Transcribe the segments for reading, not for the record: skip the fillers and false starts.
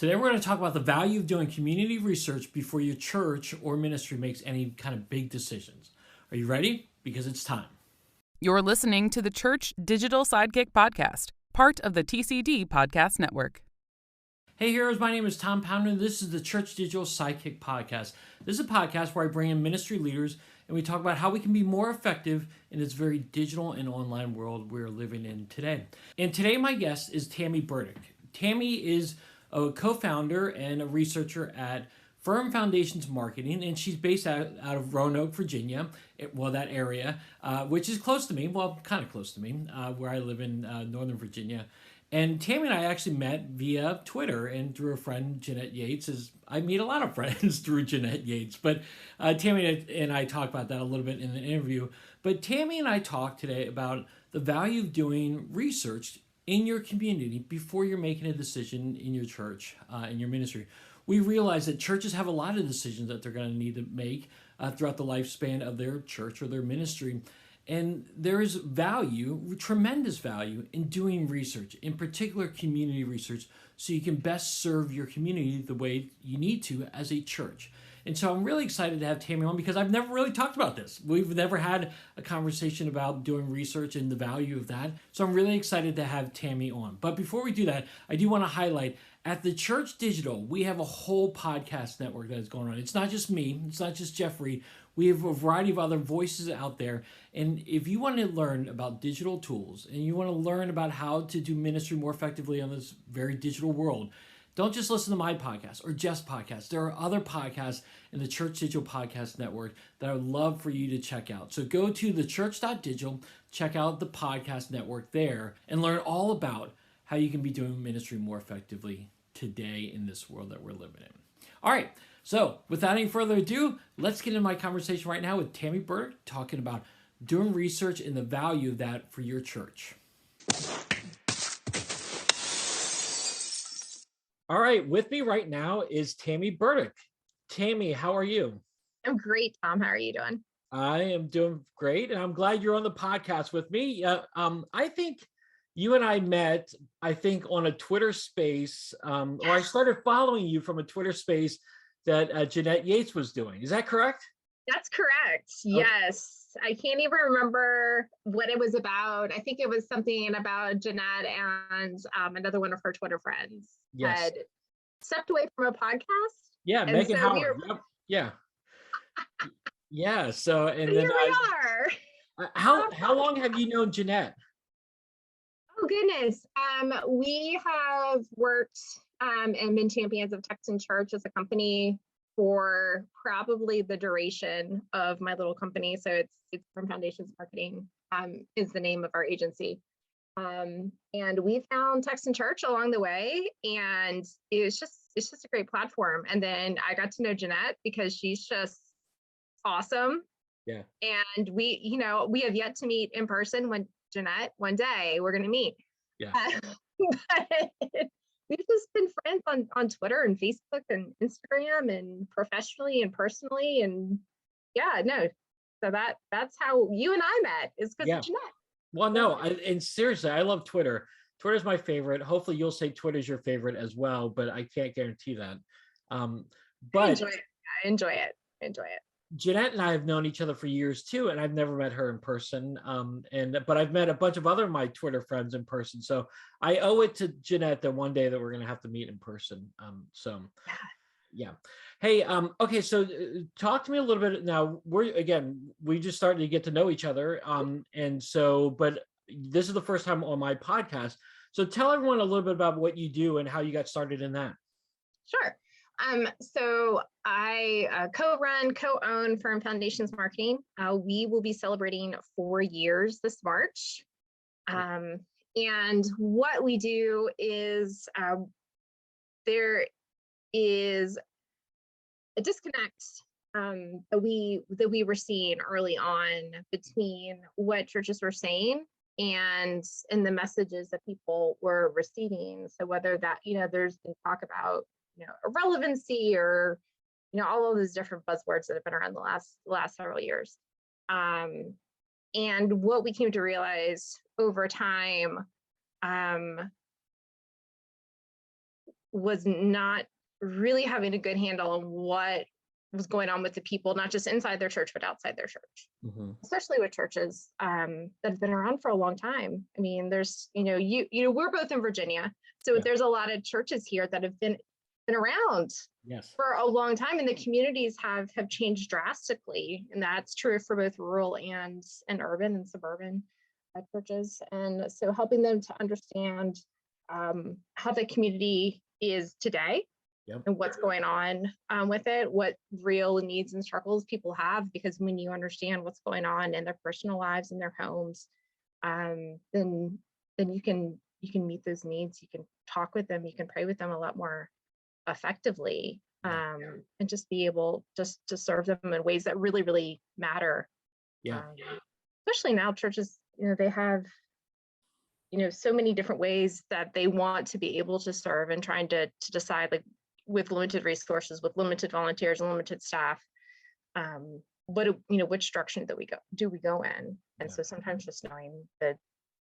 Today we're going to talk about the value of doing community research before your church or ministry makes any kind of big decisions. Are you ready? Because it's time. You're listening to the Church Digital Sidekick Podcast, part of the TCD Podcast Network. Hey heroes, my name is Tom Pounder. This is the Church Digital Sidekick Podcast. This is a podcast where I bring in ministry leaders and we talk about how we can be more effective in this very digital and online world we're living in today. And today my guest is Tammy Burdick. Tammy is a co-founder and a researcher at Firm Foundations Marketing, and she's based out of Roanoke, Virginia, that area, which is close to me, kind of close to me, where I live in Northern Virginia. And Tammy and I actually met via Twitter and through a friend, Jeanette Yates. I meet a lot of friends through Jeanette Yates, but Tammy and I talk about that a little bit in the interview. But Tammy and I talk today about the value of doing research in your community before you're making a decision in your church, in your ministry. We realize that churches have a lot of decisions that they're going to need to make throughout the lifespan of their church or their ministry. And there is value, tremendous value, in doing research, in particular community research, so you can best serve your community the way you need to as a church. And so I'm really excited to have Tammy on because I've never really talked about this. We've never had a conversation about doing research and the value of that. So I'm really excited to have Tammy on. But before we do that, I do want to highlight at the Church Digital, we have a whole podcast network that is going on. It's not just me. It's not just Jeffrey. We have a variety of other voices out there. And if you want to learn about digital tools and you want to learn about how to do ministry more effectively on this very digital world, don't just listen to my podcast or Jeff's podcast. There are other podcasts in the Church Digital Podcast Network that I would love for you to check out. So go to thechurch.digital, check out the podcast network there, and learn all about how you can be doing ministry more effectively today in this world that we're living in. All right, so without any further ado, let's get into my conversation right now with Tammy Burdick, talking about doing research and the value of that for your church. All right, with me right now is Tammy Burdick. Tammy, how are you? I'm great, Tom. How are you doing? I am doing great, and I'm glad you're on the podcast with me. I think you and I met, on a Twitter space, or I started following you from a Twitter space that Jeanette Yates was doing. Is that correct? That's correct. Okay. Yes. I can't even remember what it was about. I think it was something about Jeanette and another one of her Twitter friends had stepped away from a podcast. Yeah, and Megan so Howard. Yep. Yeah. Yeah. So, and here then we are. how long have you known Jeanette? Oh goodness. We have worked and been champions of Texan Church as a company for probably the duration of my little company. So it's Firm Foundations Marketing is the name of our agency. And we found Texan Church along the way, and it's just a great platform. And then I got to know Jeanette because she's just awesome. Yeah. And we have yet to meet in person. When Jeanette, one day we're going to meet. Yeah. But we've just been friends on Twitter and Facebook and Instagram and professionally and personally. And so that's how you and I met, is because of Jeanette. Well, no, and seriously, I love Twitter. Twitter's my favorite. Hopefully you'll say Twitter's your favorite as well, but I can't guarantee that. But I enjoy it. Jeanette and I have known each other for years too, and I've never met her in person. But I've met a bunch of other my Twitter friends in person. So I owe it to Jeanette that one day that we're going to have to meet in person. Yeah. Hey, okay. So talk to me a little bit now. We just started to get to know each other. But this is the first time on my podcast. So tell everyone a little bit about what you do and how you got started in that. Sure. So I co-own Firm Foundations Marketing. We will be celebrating 4 years this March. And what we do is there is a disconnect that we were seeing early on between what churches were saying and the messages that people were receiving. So whether that, there's been talk about irrelevancy or all of those different buzzwords that have been around the last several years. And what we came to realize over time was not really having a good handle on what was going on with the people, not just inside their church, but outside their church, especially with churches that have been around for a long time. I mean, there's, we're both in Virginia, so there's a lot of churches here that have been around for a long time, and the communities have changed drastically, and that's true for both rural and urban and suburban churches. And so helping them to understand how the community is today and what's going on with it, what real needs and struggles people have, because when you understand what's going on in their personal lives and their homes, then you can meet those needs, you can talk with them, you can pray with them a lot more effectively, and just be able just to serve them in ways that really, really matter. Especially now, churches, they have so many different ways that they want to be able to serve, and trying to decide, like, with limited resources, with limited volunteers and limited staff, which direction that we go in. And so sometimes just knowing the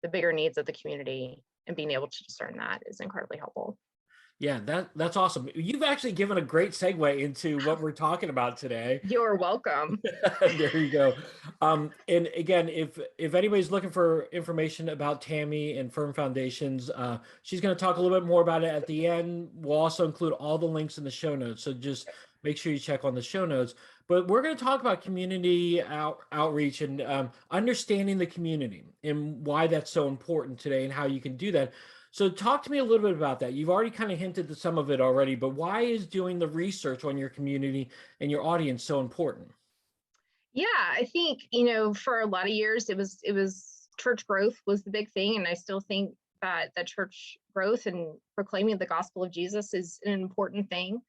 bigger needs of the community and being able to discern that is incredibly helpful. Yeah, that's awesome. You've actually given a great segue into what we're talking about today. You're welcome. There you go. And again, if anybody's looking for information about Tammy and Firm Foundations, she's going to talk a little bit more about it at the end. We'll also include all the links in the show notes, so just make sure you check on the show notes. But we're going to talk about community outreach and understanding the community and why that's so important today and how you can do that. So talk to me a little bit about that. You've already kind of hinted to some of it already, but why is doing the research on your community and your audience so important? Yeah, I think, for a lot of years, it was church growth was the big thing. And I still think that church growth and proclaiming the gospel of Jesus is an important thing.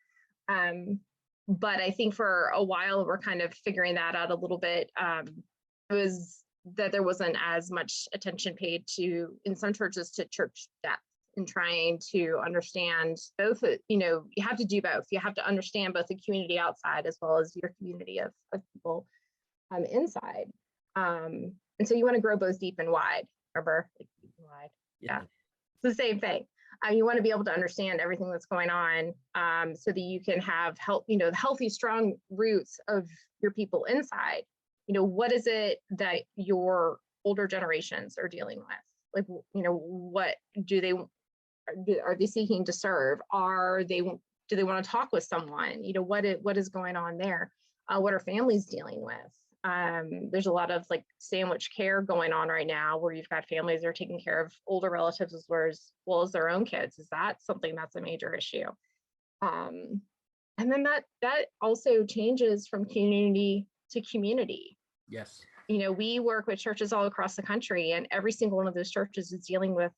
But I think for a while, we're kind of figuring that out a little bit. It was that there wasn't as much attention paid to, in some churches, to church depth and trying to understand both, you have to do both. You have to understand both the community outside as well as your community of people inside. And so you want to grow both deep and wide. Remember, like, deep and wide. Yeah. It's the same thing. You want to be able to understand everything that's going on, so that you can have healthy, strong roots of your people inside. What is it that your older generations are dealing with? Like, what are they seeking to serve? Do they want to talk with someone? What is going on there? What are families dealing with? There's a lot of sandwich care going on right now, where you've got families that are taking care of older relatives as well as their own kids. Is that something that's a major issue? And then that also changes from community to community. Yes. We work with churches all across the country, and every single one of those churches is dealing with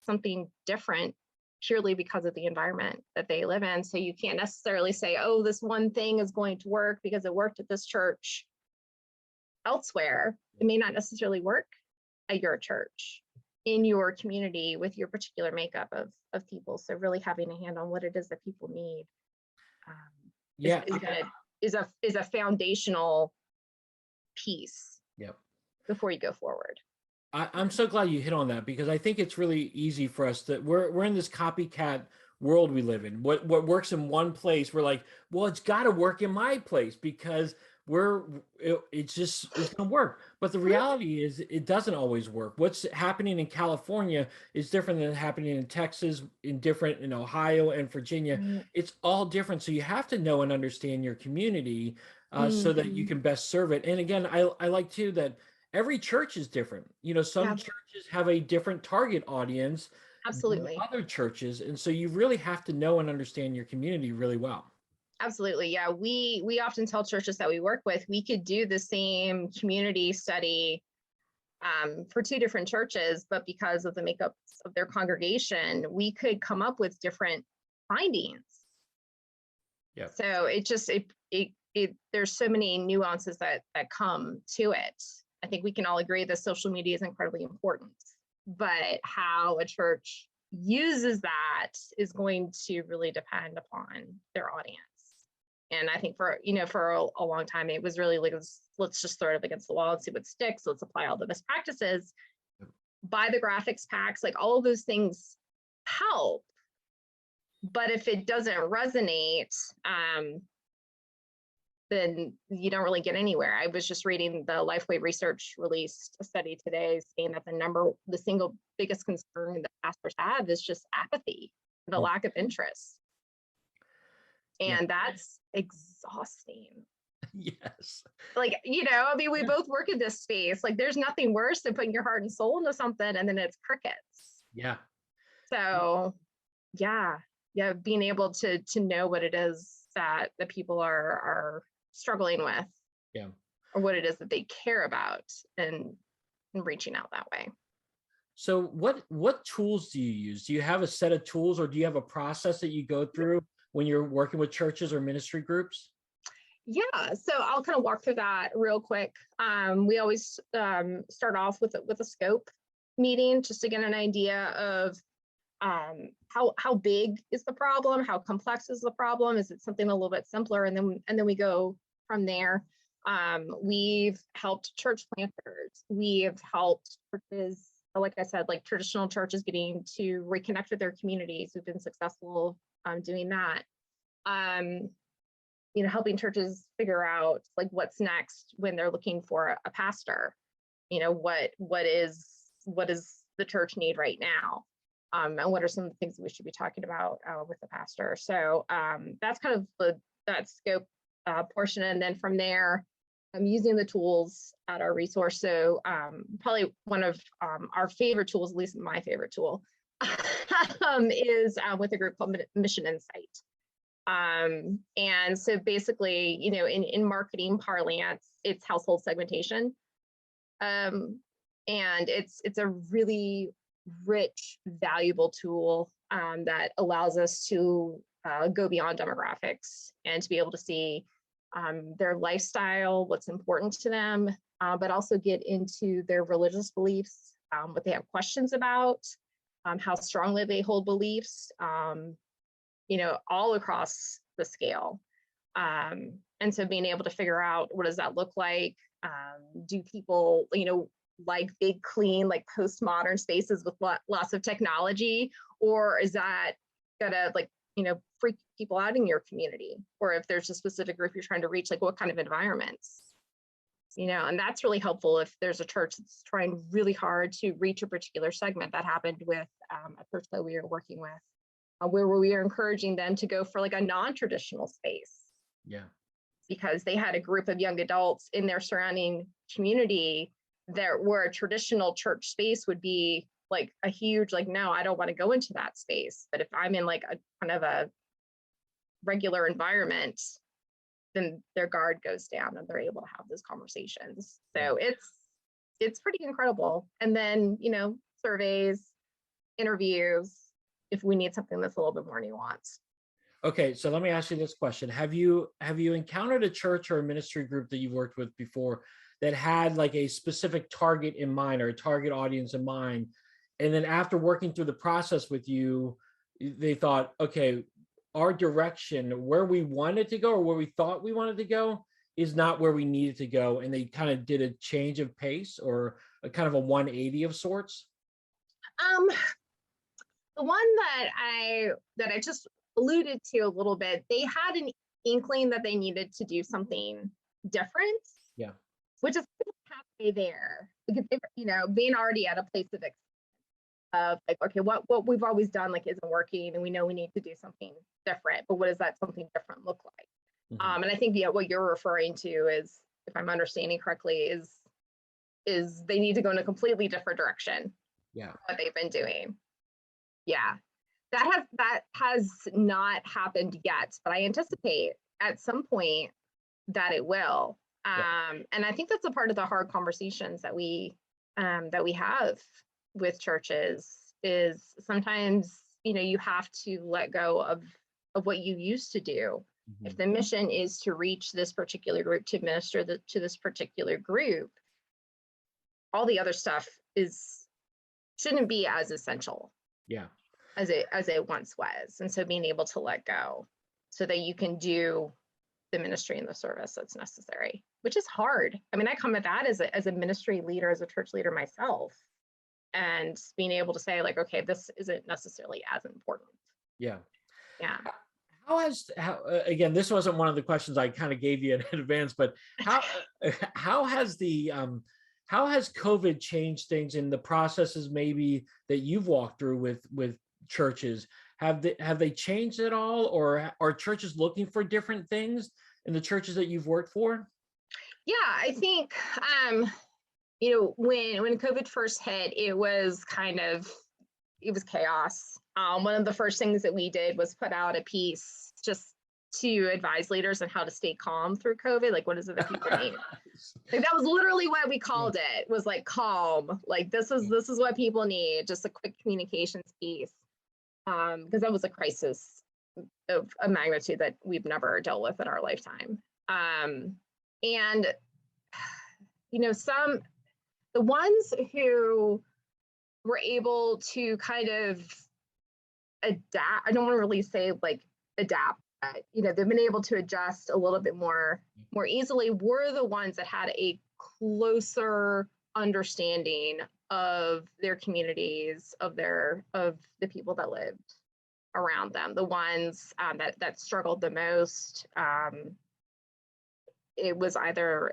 something different purely because of the environment that they live in. So you can't necessarily say, oh, this one thing is going to work because it worked at this church elsewhere. It may not necessarily work at your church, in your community, with your particular makeup of people. So really having a hand on what it is that people need is a foundational piece before you go forward. I'm so glad you hit on that, because I think it's really easy for us that we're in this copycat world we live in. What works in one place, we're like, well, it's got to work in my place because it's gonna work. But the reality is it doesn't always work. What's happening in California is different than happening in Texas, different in Ohio and Virginia. Mm-hmm. It's all different. So you have to know and understand your community so that you can best serve it. And again, I like too that every church is different. Some churches have a different target audience Absolutely. than other churches. And so you really have to know and understand your community really well. Absolutely. Yeah. We often tell churches that we work with, we could do the same community study for two different churches, but because of the makeup of their congregation, we could come up with different findings. Yeah. So there's so many nuances that come to it. I think we can all agree that social media is incredibly important, but how a church uses that is going to really depend upon their audience. And I think for a long time, it was really like, let's just throw it up against the wall and see what sticks. Let's apply all the best practices, buy the graphics packs, like all of those things help. But if it doesn't resonate, then you don't really get anywhere. I was just reading the Lifeway Research released a study today saying that the single biggest concern that pastors have is just apathy, the lack of interest. And that's exhausting. Yes. Like, I mean, we both work in this space. Like, there's nothing worse than putting your heart and soul into something and then it's crickets. Yeah. So, yeah, being able to know what it is that the people are struggling with, or what it is that they care about, and reaching out that way. So what tools do you use? Do you have a set of tools, or do you have a process that you go through when you're working with churches or ministry groups? Yeah, so I'll kind of walk through that real quick. We always start off with a scope meeting just to get an idea of how big is the problem, how complex is the problem, is it something a little bit simpler, and then we go from there. We've helped church planters. We've helped churches, like I said, like traditional churches getting to reconnect with their communities. We've been successful doing that. Helping churches figure out like what's next when they're looking for a pastor. What is the church need right now? And what are some of the things that we should be talking about with the pastor? So that's kind of that scope portion. And then from there, I'm using the tools at our resource. So probably one of our favorite tools, at least my favorite tool, is with a group called Mission Insight. And so basically, in marketing parlance, it's household segmentation. And it's a really rich, valuable tool that allows us to go beyond demographics and to be able to see their lifestyle, what's important to them, but also get into their religious beliefs, what they have questions about, how strongly they hold beliefs, all across the scale. And so being able to figure out, what does that look like? Do people, like big, clean, like postmodern spaces with lots of technology, or is that gonna freak people out in your community? Or if there's a specific group you're trying to reach, like what kind of environments? And that's really helpful if there's a church that's trying really hard to reach a particular segment. That happened with a church that we were working with, where we are encouraging them to go for like a non-traditional space. Yeah. Because they had a group of young adults in their surrounding community where a traditional church space would be like a huge, like, no, I don't want to go into that space. But if I'm in like a kind of a regular environment, then their guard goes down and they're able to have those conversations. So it's pretty incredible. And then, surveys, interviews, if we need something that's a little bit more nuanced. Okay, so let me ask you this question. Have you encountered a church or a ministry group that you've worked with before that had like a specific target in mind or a target audience in mind, and then after working through the process with you, they thought, okay, our direction, where we wanted to go or where we thought we wanted to go, is not where we needed to go, and they kind of did a change of pace or a kind of a 180 of sorts? The one that I just alluded to a little bit, they had an inkling that they needed to do something different. Yeah. Which is halfway there, because being already at a place of like, okay, what we've always done like isn't working, and we know we need to do something different. But what does that something different look like? Mm-hmm. And I think what you're referring to is, if I'm understanding correctly, is they need to go in a completely different direction. Yeah. What they've been doing. Yeah. That has not happened yet, but I anticipate at some point that it will. And I think that's a part of the hard conversations that we have with churches, is sometimes you have to let go of what you used to do. Mm-hmm. If the mission is to reach this particular group, to minister to this particular group, all the other stuff shouldn't be as essential. Yeah. As it once was. And so being able to let go so that you can do the ministry and the service that's necessary, which is hard. I mean, I come at that as a ministry leader, as a church leader myself, and being able to say like, okay, this isn't necessarily as important. Yeah. Yeah. Again, this wasn't one of the questions I kind of gave you in advance, but how has how has COVID changed things in the processes maybe that you've walked through with churches? Have they changed at all, or are churches looking for different things in the churches that you've worked for? Yeah, I think when COVID first hit, it was chaos. One of the first things that we did was put out a piece just to advise leaders on how to stay calm through COVID. Like, what is it that people need? Like, that was literally what we called it. Was like calm. Like, this is what people need. Just a quick communications piece, because that was a crisis of a magnitude that we've never dealt with in our lifetime. And the ones who were able to kind of adapt, I don't want to really say like adapt, but they've been able to adjust a little bit more easily, were the ones that had a closer understanding of their communities, of the people that lived around them, the ones that struggled the most. It was either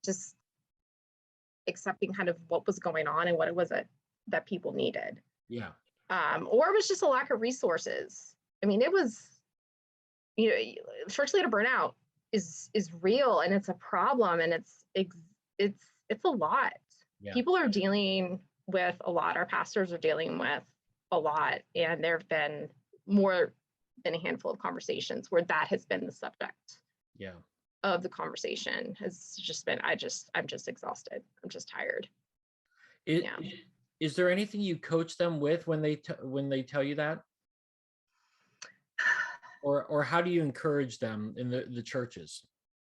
just accepting kind of what was going on and what it was that people needed. Yeah. Or it was just a lack of resources. I mean, it was, church leader burnout is real, and it's a problem, and it's a lot. Yeah. People are dealing with a lot. Our pastors are dealing with a lot, and there have been more than a handful of conversations where that has been the subject. Yeah. Of the conversation has just been, I'm just exhausted. I'm just tired. Is there anything you coach them with when they tell you that? Or how do you encourage them in the churches?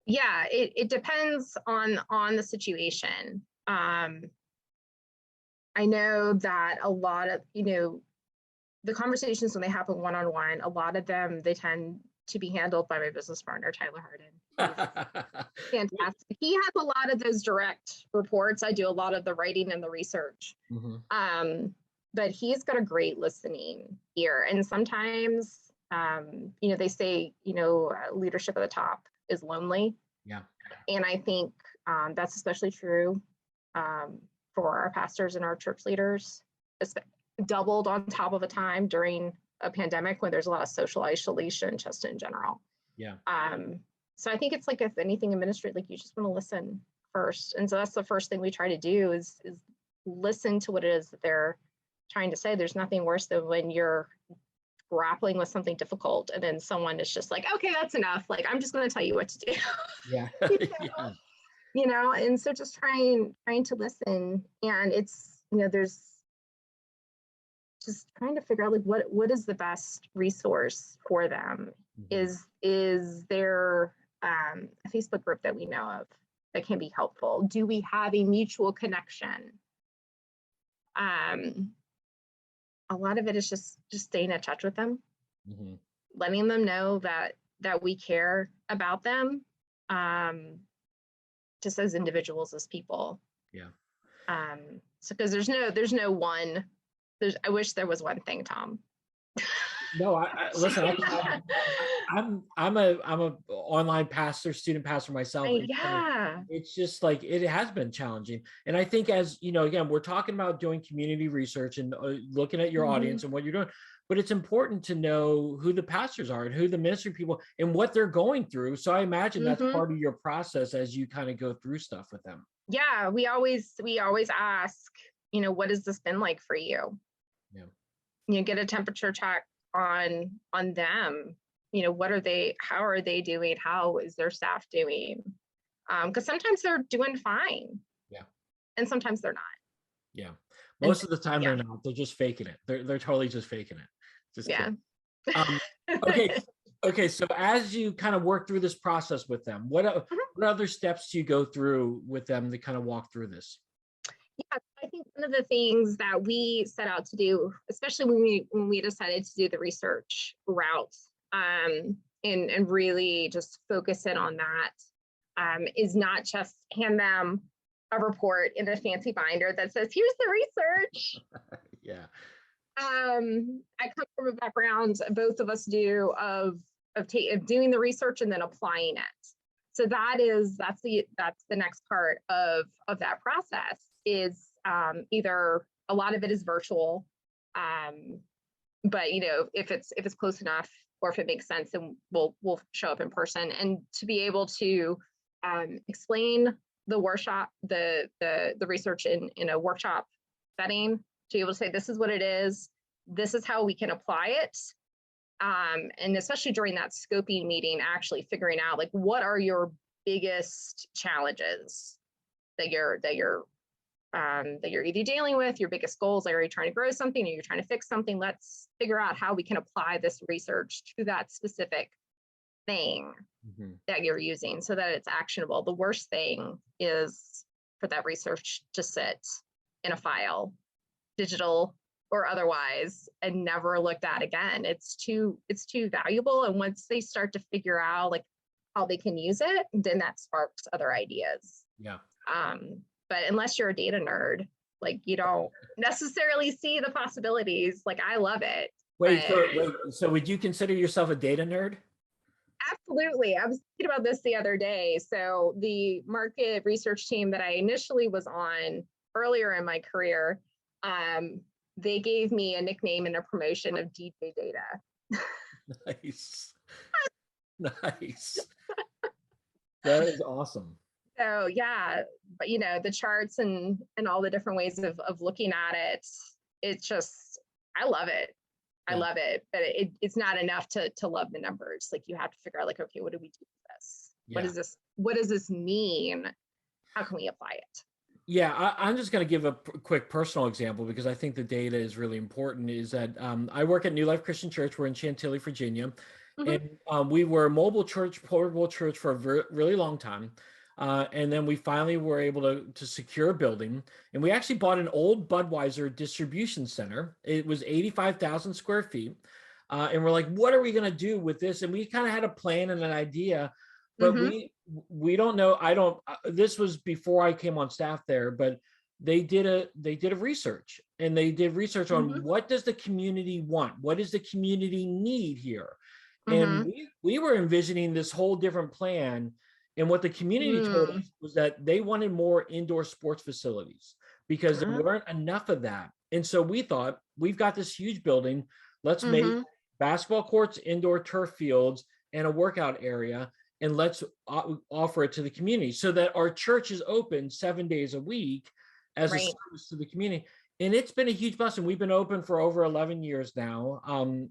Yeah, it depends on the situation. I know that a lot of, the conversations when they happen one-on-one, a lot of them, they tend to be handled by my business partner, Tyler Harden. Fantastic. He has a lot of those direct reports. I do a lot of the writing and the research. Mm-hmm. But he's got a great listening ear. And sometimes, they say, leadership at the top is lonely. Yeah. And I think that's especially true for our pastors and our church leaders, doubled on top of a time during a pandemic when there's a lot of social isolation just in general. Yeah. So I think it's like, if anything in ministry, like, you just want to listen first. And so that's the first thing we try to do is listen to what it is that they're trying to say. There's nothing worse than when you're grappling with something difficult and then someone is just like, okay, that's enough. Like, I'm just going to tell you what to do. Yeah. Yeah. And so just trying to listen. And it's, there's just trying to figure out like what is the best resource for them. Mm-hmm. Is there a Facebook group that we know of that can be helpful? Do we have a mutual connection? A lot of it is just staying in touch with them, mm-hmm. letting them know that we care about them, just as individuals, as people. Yeah. So because there's no one. I wish there was one thing, Tom. No, I listen. I'm a online pastor, student pastor myself. Yeah. It's just like, it has been challenging. And I think, as again, we're talking about doing community research and looking at your mm-hmm. audience and what you're doing, but it's important to know who the pastors are and who the ministry people and what they're going through. So I imagine mm-hmm. that's part of your process as you kind of go through stuff with them. Yeah, we always ask, what has this been like for you? Yeah. Get a temperature check on them. How are they doing? How is their staff doing? Because sometimes they're doing fine. Yeah. And sometimes they're not. Yeah. Most of the time they're not. They're just faking it. They're totally just faking it. Just okay. Okay. So as you kind of work through this process with them, what other steps do you go through with them to kind of walk through this? Yeah, I think one of the things that we set out to do, especially when we decided to do the research route, and really just focus in on that, is not just hand them a report in a fancy binder that says, here's the research. Yeah. I come from a background, both of us do, of doing the research and then applying it. So that's the next part of that process is either a lot of it is virtual, but if it's close enough or if it makes sense, then we'll show up in person, and to be able to explain the workshop, the research in a workshop setting, to be able to say, this is what it is, this is how we can apply it. And especially during that scoping meeting, actually figuring out like, what are your biggest challenges that you're either dealing with, your biggest goals, like, are you trying to grow something, or you're trying to fix something? Let's figure out how we can apply this research to that specific thing that you're using so that it's actionable. The worst thing is for that research to sit in a file, digital or otherwise, and never looked at again. It's too valuable. And once they start to figure out like how they can use it, then that sparks other ideas. Yeah. But unless you're a data nerd, like, you don't necessarily see the possibilities. Like, I love it. Wait, so would you consider yourself a data nerd? Absolutely. I was thinking about this the other day. So the market research team that I initially was on earlier in my career, they gave me a nickname and a promotion of DJ Data. Nice. Nice. That is awesome. So yeah, but the charts and all the different ways of looking at it, it's just, I love it. I love it, but it's not enough to love the numbers. Like, you have to figure out like, okay, what do we do with this? Yeah. What does this mean? How can we apply it? Yeah, I'm just going to give a quick personal example because I think the data is really important. Is that I work at New Life Christian Church. We're in Chantilly, Virginia, and we were a mobile church, portable church for a really long time. And then we finally were able to secure a building, and we actually bought an old Budweiser distribution center. It was 85,000 square feet. And we're like, what are we going to do with this? And we kind of had a plan and an idea, but we don't know. This was before I came on staff there, but they did a research, and they did research on what does the community want? What does the community need here? And we were envisioning this whole different plan. And what the community told us was that they wanted more indoor sports facilities because there weren't enough of that. And so we thought, we've got this huge building. Let's make basketball courts, indoor turf fields, and a workout area, and let's offer it to the community so that our church is open 7 days a week as a service to the community. And it's been a huge blessing. We've been open for over 11 years now. And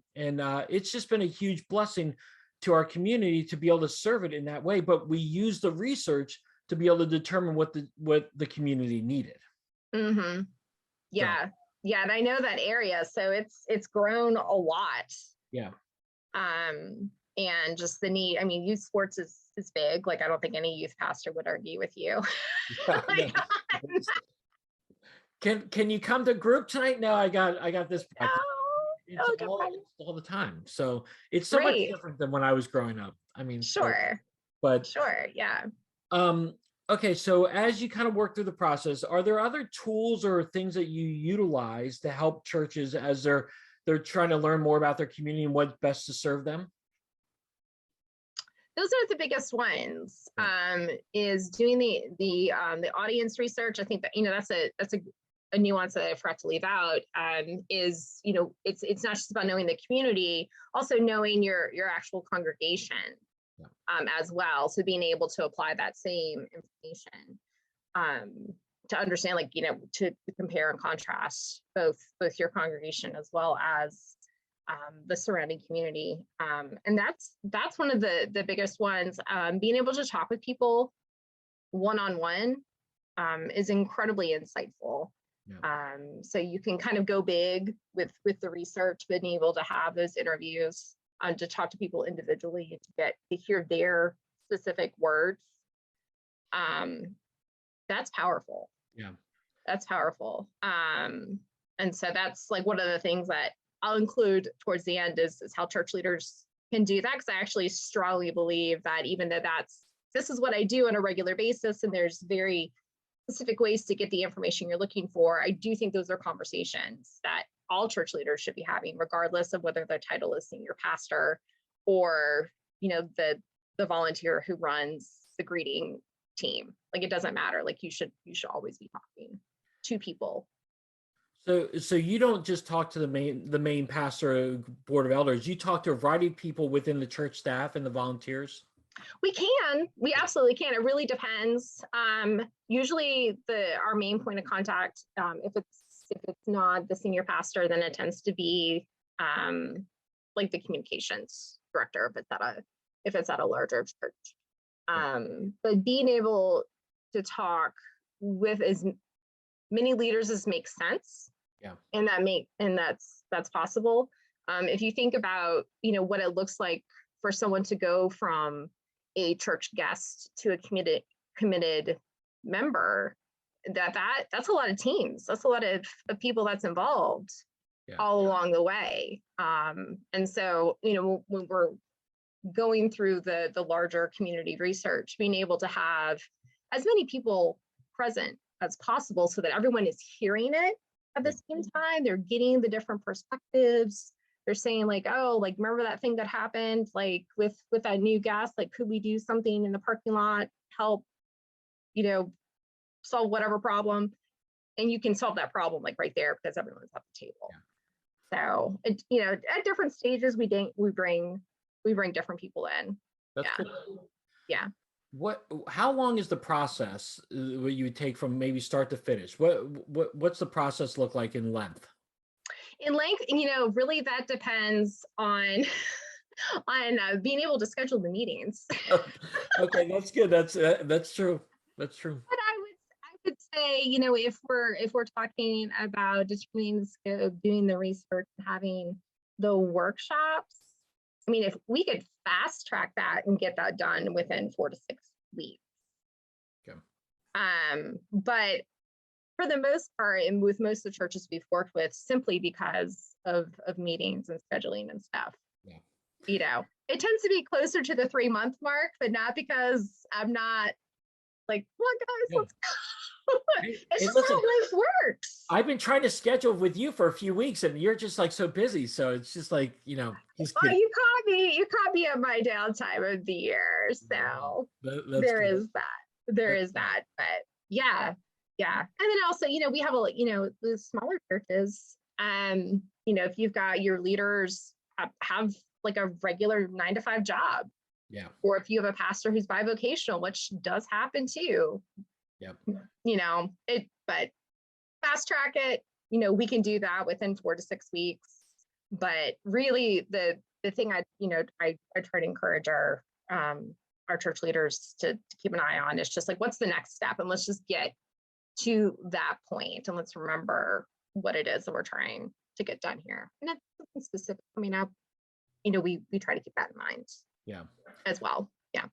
it's just been a huge blessing to our community to be able to serve it in that way. But we use the research to be able to determine what the community needed. Yeah. Yeah. And I know that area. So it's grown a lot. Yeah. And just the need, I mean, youth sports is big. Like, I don't think any youth pastor would argue with you. Can you come to group tonight? No, I got this practice. It's all the time. So it's so much different than when I was growing up. I mean, yeah. Okay, so as you kind of work through the process, are there other tools or things that you utilize to help churches as they're trying to learn more about their community and what's best to serve them? Those are the biggest ones. Is doing the audience research. I think that that's a nuance that I forgot to leave out. Is it's not just about knowing the community, also knowing your actual congregation as well. So being able to apply that same information to understand, like, to compare and contrast both your congregation as well as the surrounding community. And that's one of the biggest ones. Being able to talk with people one-on-one is incredibly insightful. So you can kind of go big with the research, being able to have those interviews, to talk to people individually, to hear their specific words. That's powerful. Yeah, that's powerful. And so that's like one of the things that I'll include towards the end is how church leaders can do that, because I actually strongly believe that even though this is what I do on a regular basis, and there's very specific ways to get the information you're looking for, I do think those are conversations that all church leaders should be having, regardless of whether their title is senior pastor or, the volunteer who runs the greeting team. Like, it doesn't matter. Like, you should always be talking to people. So you don't just talk to the main pastor board of elders. You talk to a variety of people within the church staff and the volunteers. We absolutely can. It really depends. Usually our main point of contact, if it's not the senior pastor, then it tends to be like the communications director if it's at a larger church. But being able to talk with as many leaders as makes sense, and that's possible. If you think about what it looks like for someone to go from a church guest to a committed member, that's a lot of teams. That's a lot of people that's involved all along the way. And so, when we're going through the larger community research, being able to have as many people present as possible so that everyone is hearing it at the same time, they're getting the different perspectives. They're saying like, oh, like, remember that thing that happened, like with that new guest, like, could we do something in the parking lot, help, solve whatever problem? And you can solve that problem like right there because everyone's at the table. So, at different stages, we bring different people in. That's cool. Yeah. How long is the process what you would take from maybe start to finish? What's the process look like in length? In length, really that depends on being able to schedule the meetings. Okay, that's good. That's true. That's true. But I would say, if we're talking about determining the scope, doing the research, having the workshops, I mean, if we could fast track that and get that done within 4 to 6 weeks. Okay. But for the most part, and with most of the churches we've worked with, simply because of meetings and scheduling and stuff, it tends to be closer to the 3-month mark, but not because I'm not like, come on, guys, let's go. It's just how life works. I've been trying to schedule with you for a few weeks, and you're just like so busy. So it's just like, just well, you caught me at my downtime of the year. So there is that. But yeah. And then also, we have the smaller churches. If you've got your leaders have like a regular 9-to-5 job. Yeah. Or if you have a pastor who's bivocational, which does happen too. Yep. But fast track it, we can do that within 4 to 6 weeks. But really the thing I try to encourage our church leaders to keep an eye on is just like, what's the next step? And let's just get to that point and let's remember what it is that we're trying to get done here. And if something specific coming up, we try to keep that in mind. Yeah. As well. Yeah.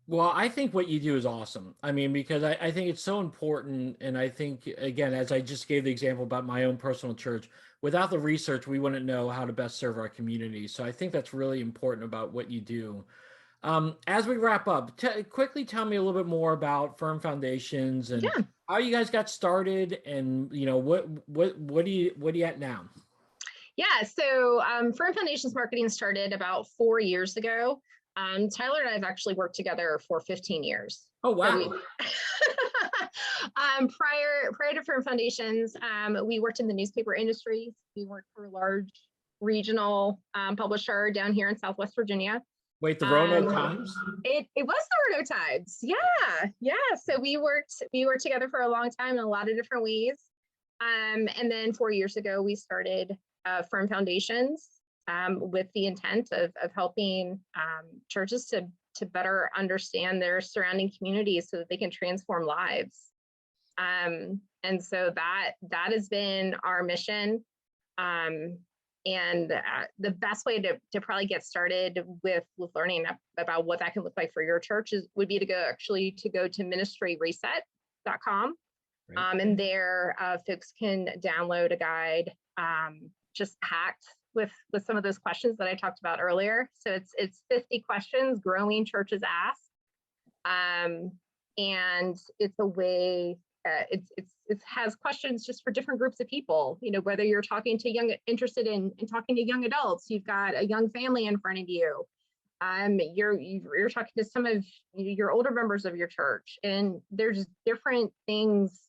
Well, I think what you do is awesome. I mean, because I think it's so important. And I think, again, as I just gave the example about my own personal church, without the research, we wouldn't know how to best serve our community. So I think that's really important about what you do. As we wrap up, quickly tell me a little bit more about Firm Foundations and how you guys got started, and what are you at now? Yeah, so Firm Foundations marketing started about 4 years ago. Tyler and I have actually worked together for 15 years. Oh, wow. So prior to Firm Foundations, we worked in the newspaper industry. We worked for a large regional publisher down here in Southwest Virginia. Wait, the Roanoke Times? It was the Roanoke Times. Yeah. So we worked together for a long time in a lot of different ways. And then 4 years ago, we started Firm Foundations with the intent of helping churches to better understand their surrounding communities so that they can transform lives. And so that has been our mission. And the best way to probably get started with learning about what that can look like for your church would be to go to ministryreset.com. Right. And there folks can download a guide just packed with some of those questions that I talked about earlier. So it's 50 questions growing churches ask. And it's a way, it's has questions just for different groups of people. Whether you're talking to interested in talking to young adults, you've got a young family in front of you. You're talking to some of your older members of your church, and there's different things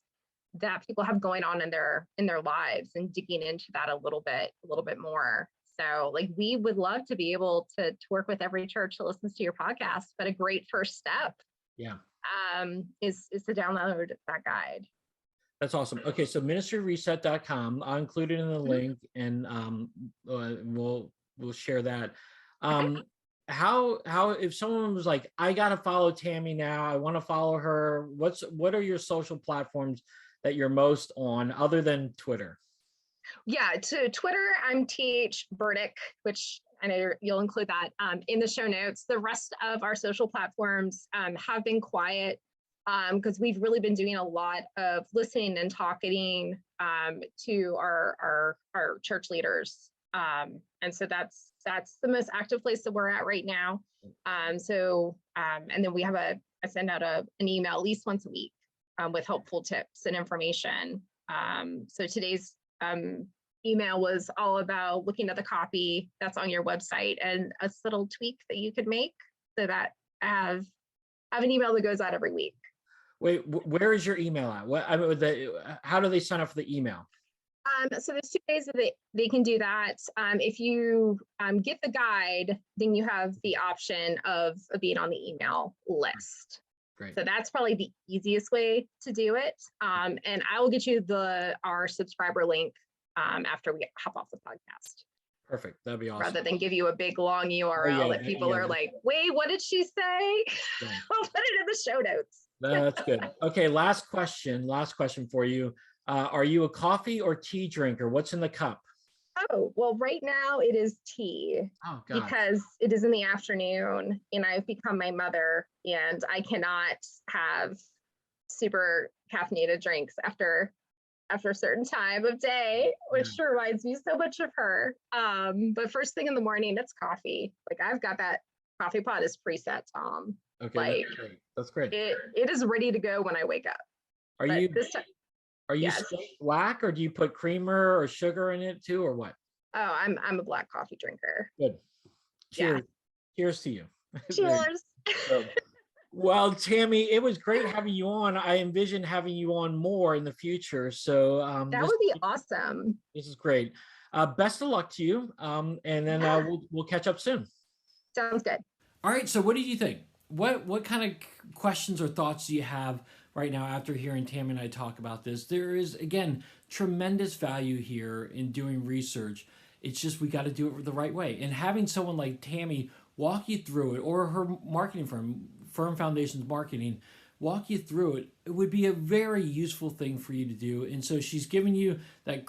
that people have going on in their lives, and digging into that a little bit more. So like, we would love to be able to work with every church that listens to your podcast, but a great first step is to download that guide. That's awesome. Okay, so ministryreset.com. I'll include it in the link, and we'll share that. How if someone was like, I gotta follow Tammy now, I want to follow her, what are your social platforms that you're most on other than Twitter? Yeah, to Twitter, I'm TH Burdick, which I know you'll include that in the show notes. The rest of our social platforms have been quiet because we've really been doing a lot of listening and talking to our church leaders. And so that's the most active place that we're at right now. And then we have I send out an email at least once a week with helpful tips and information. So today's email was all about looking at the copy that's on your website and a subtle tweak that you could make so that I have an email that goes out every week. Wait, where is your email at? How do they sign up for the email? So there's 2 ways that they can do that. If you get the guide, then you have the option of being on the email list. Great. So that's probably the easiest way to do it. And I will get you our subscriber link after we hop off the podcast. Perfect. That'd be awesome. Rather than give you a big long URL that people are like, wait, what did she say? Yeah. I'll put it in the show notes. That's good. Okay, last question for you. Are you a coffee or tea drinker? What's in the cup? Oh, well, right now it is tea. Oh, God. Because it is in the afternoon and I've become my mother, and I cannot have super caffeinated drinks after a certain time of day, which reminds me so much of her. But first thing in the morning, it's coffee. Like, I've got that coffee pot is preset, Tom. Okay, like, that's great. It is ready to go when I wake up. Are you black, or do you put creamer or sugar in it too, or what? Oh, I'm a black coffee drinker. Good. Cheers. Yeah. Cheers to you. Cheers. Well, Tammy, it was great having you on. I envision having you on more in the future. So that would be awesome. This is great. Best of luck to you. And then we'll catch up soon. Sounds good. All right. So what did you think? What kind of questions or thoughts do you have right now after hearing Tammy and I talk about this? There is, again, tremendous value here in doing research. It's just we got to do it the right way. And having someone like Tammy walk you through it, or her marketing Firm Foundations Marketing, walk you through it, it would be a very useful thing for you to do. And so she's giving you that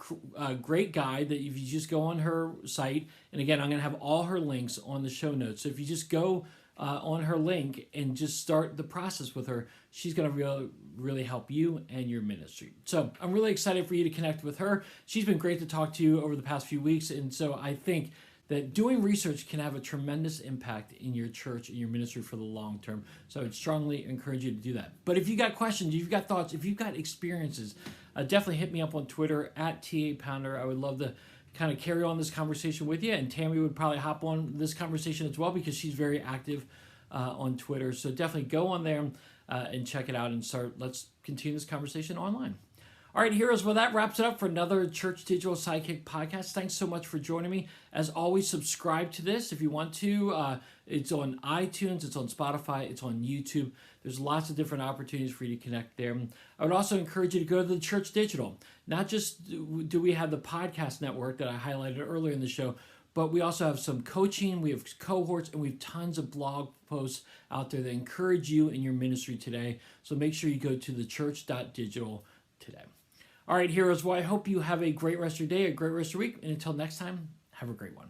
great guide that if you just go on her site, and again, I'm going to have all her links on the show notes. So if you just go on her link and just start the process with her, she's going to really help you and your ministry. So I'm really excited for you to connect with her. She's been great to talk to over the past few weeks. And so I think that doing research can have a tremendous impact in your church and your ministry for the long term. So I'd strongly encourage you to do that. But if you've got questions, if you've got thoughts, if you've got experiences, definitely hit me up on Twitter at @T8Pounder. I would love to kind of carry on this conversation with you. And Tammy would probably hop on this conversation as well, because she's very active on Twitter. So definitely go on there and check it out and let's continue this conversation online. All right, heroes, well, that wraps it up for another Church Digital Sidekick podcast. Thanks so much for joining me. As always, subscribe to this if you want to. It's on iTunes, it's on Spotify, it's on YouTube. There's lots of different opportunities for you to connect there. I would also encourage you to go to the Church Digital. Not just do we have the podcast network that I highlighted earlier in the show, but we also have some coaching, we have cohorts, and we have tons of blog posts out there that encourage you in your ministry today. So make sure you go to thechurch.digital today. All right, heroes, well, I hope you have a great rest of your day, a great rest of your week, and until next time, have a great one.